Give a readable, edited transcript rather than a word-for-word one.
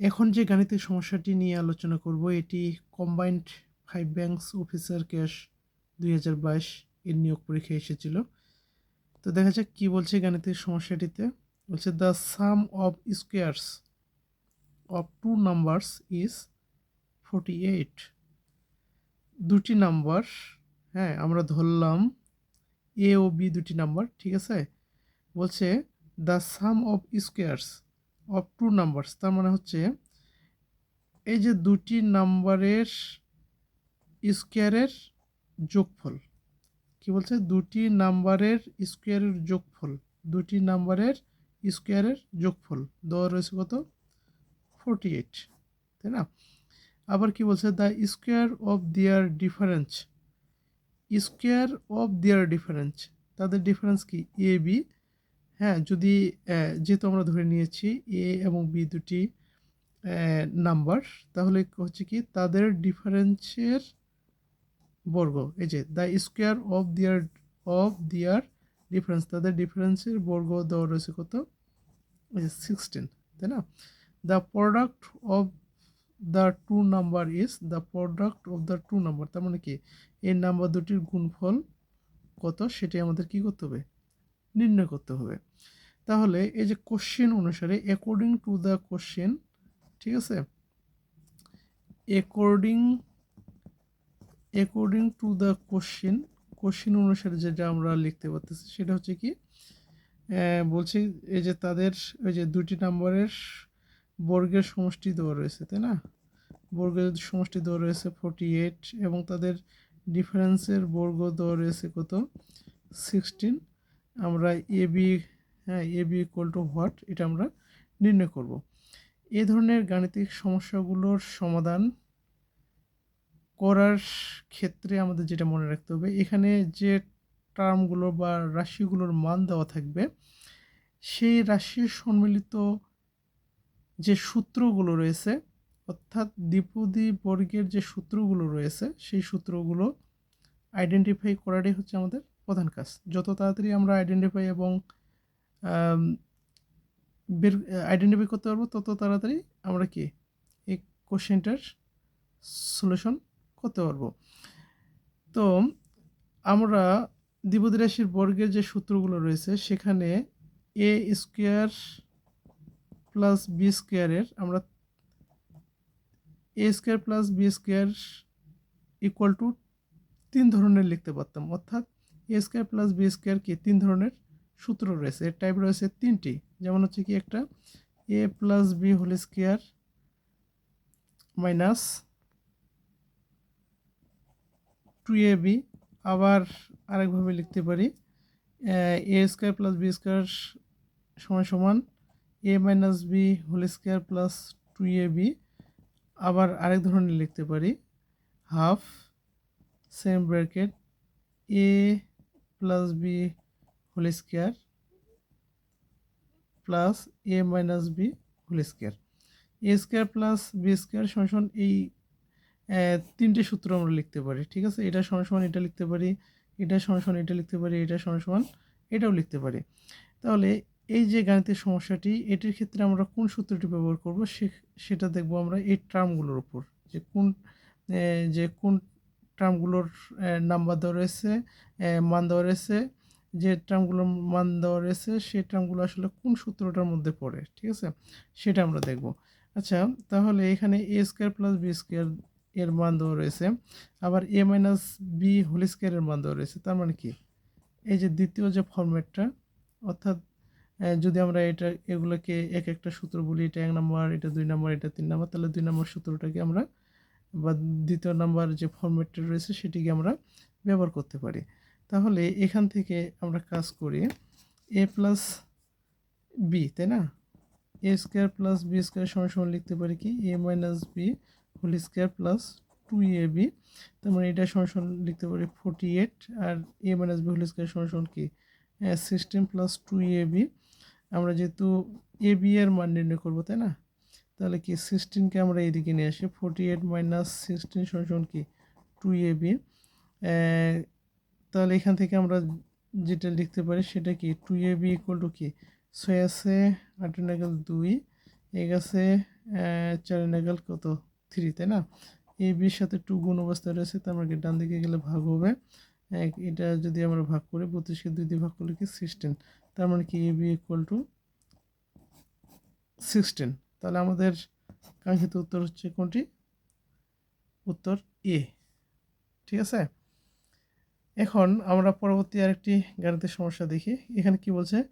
এখন যে গাণিতিক সমস্যাটি নিয়ে আলোচনা করব এটি কম্বাইন্ড 5 ব্যাংকস অফিসার ক্যাশ 2022 এর নিয়োগ পরীক্ষায় এসেছিল। তো দেখা যাক কি বলছে গাণিতিক সমস্যাটিতে। বলছে the sum of squares of two numbers is 48। দুটি নাম্বার, হ্যাঁ আমরা ধরলাম এ ও বি দুটি নাম্বার, ঠিক আছে। বলছে the sum of squares of two numbers, তার মানে হচ্ছে এই যে দুটি নাম্বারের স্কোয়ারের যোগফল। কি বলছে? দুটি নাম্বারের স্কোয়ারের যোগফল, দুটি নাম্বারের স্কোয়ারের যোগফল দেওয়া রয়েছে কত? 48, তাই না? আবার কি বলছে? The square of their difference, square of their difference, তাদের ডিফারেন্স কি? A B. হ্যাঁ, যদি যেহেতু আমরা ধরে নিয়েছি এ এবং বি দুটি নাম্বার, তাহলে হচ্ছে কি তাদের ডিফারেন্সের বর্গ। এই যে the square of their difference, তাদের ডিফারেন্সের বর্গ দেওয়া রয়েছে কত? 16, তাই না? The product of the two number is, the product of the two number, তার মানে কি এই নাম্বার দুটির গুণফল কত সেটি আমাদের কি করতে হবে? নির্ণয় করতে হবে। তাহলে এই যে কোশ্চেন অনুসারে অ্যাকর্ডিং টু দ্য কোশ্চেন, ঠিক আছে, অ্যাকর্ডিং টু দ্য কোশ্চেন অনুসারে যেটা আমরা লিখতে পারতেছি সেটা হচ্ছে কি বলছি এই যে তাদের ওই যে দুটি নাম্বারের বর্গের সমষ্টি দেওয়া রয়েছে, তাই না? বর্গের সমষ্টি দেওয়া রয়েছে 48 এবং তাদের ডিফারেন্সের বর্গ দেওয়া রয়েছে কত? 16। আমরা এ বি, হ্যাঁ A B equal to what, এটা আমরা নির্ণয় করব। এই ধরনের গাণিতিক সমস্যাগুলোর সমাধান করার ক্ষেত্রে আমাদের যেটা মনে রাখতে হবে, এখানে যে টার্মগুলো বা রাশিগুলোর মান দেওয়া থাকবে সেই রাশির সম্মিলিত যে সূত্রগুলো রয়েছে, অর্থাৎ দ্বিপদী বর্গের যে সূত্রগুলো রয়েছে সেই সূত্রগুলো আইডেন্টিফাই করাটাই হচ্ছে আমাদের প্রধান কাজ। যত তাড়াতাড়ি আমরা আইডেন্টিফাই এবং আইডেন্টিফাই করতে পারবো তত তাড়াতাড়ি আমরা কি এই কোশ্চেনটার সলিউশন করতে পারবো। তো আমরা দ্বিপদী রাশির বর্গের যে সূত্রগুলো রয়েছে সেখানে এ স্কোয়ার প্লাস বি স্কোয়ারের আমরা A square plus B square equal to 3 ধরনের লিখতে পারতাম, অর্থাৎ A square plus B square কি 3 ধরনের সূত্র রয়েছে, এর টাইপ রয়েছে 3টি। যেমন হচ্ছে কি একটা A plus B whole square minus 2ab। আবার আরেকভাবে লিখতে পারি A square plus B square সমান সমান A minus B whole square plus 2ab। আবার আরেক ধরনের লিখতে পারি half same bracket A plus B whole square plus A minus B whole square. A square plus B square সমান সমান এই তিনটে সূত্র আমরা লিখতে পারি, ঠিক আছে। এটা সমান সমান এটা লিখতে পারি, এটা সমান সমান এটা লিখতে পারি, এটা সমান সমান এটাও লিখতে পারি। তাহলে এই যে গাণিতিক সমস্যাটি, এটির ক্ষেত্রে আমরা কোন সূত্রটি ব্যবহার করব সেটা দেখব আমরা এই টার্মগুলোর উপর, যে কোন টার্মগুলোর নাম্বার দেওয়া রয়েছে, মান দেওয়া রয়েছে, যে টার্মগুলোর মান দেওয়া রয়েছে সেই টার্মগুলো আসলে কোন সূত্রটার মধ্যে পড়ে, ঠিক আছে, সেটা আমরা দেখব। আচ্ছা, তাহলে এখানে এ স্কোয়ার প্লাস বি স্কোয়ার এর মান দেওয়া রয়েছে, আবার এ মাইনাস বি হোল স্কোয়ারের মান দেওয়া রয়েছে। তার মানে কি এই যে দ্বিতীয় যে ফরম্যাটটা, অর্থাৎ যদি আমরা এগুলোকে এক একটা সূত্র বলি, এটা 1 নম্বর, এটা 2 নম্বর, এটা 3 নম্বর, তাহলে 2 নম্বর সূত্রটাকে আমরা বা দ্বিতীয় নাম্বার যে ফরম্যাটটা রয়েছে সেটিকে আমরা ব্যবহার করতে পারি। তাহলে এখান থেকে আমরা কাজ করি এ প্লাস বি, তাই না? A square plus B square সমান সমান লিখতে পারি কি A minus B whole square plus 2ab। তার মানে এটা সমান সমান লিখতে পারি 48, আর A minus B whole square সমান সমান কি 16 প্লাস 2ab। আমরা যেহেতু এ বি এর মান নির্ণয় করবো, তাই না? তাহলে কি 16কে আমরা এদিকে নিয়ে আসি, 48 মাইনাস 16 সমান সমান কি 2ab। তাহলে এখান থেকে আমরা যেটা লিখতে পারি সেটা কি 2ab ইকুয়াল টু কি 6 আছে 8 নাগাল 2 এ গেছে 4 নাগাল কত 3, তাই না? এ বির সাথে 2 গুণ অবস্থায় রয়েছে, তার মানে কি ডান দিকে গেলে ভাগ হবে। এটা যদি আমরা ভাগ করি 32কে 2 দিয়ে ভাগ করলে কি 16, তার মানে কি এ বি ইকুয়াল টু 16। তাহলে আমাদের কাঙ্ক্ষিত উত্তর হচ্ছে কোনটি? উত্তর এ। ঠিক আছে, এখন আমরা পরবর্তী আরেকটি গাণিতিক সমস্যা দেখি। এখানে কি বলছে,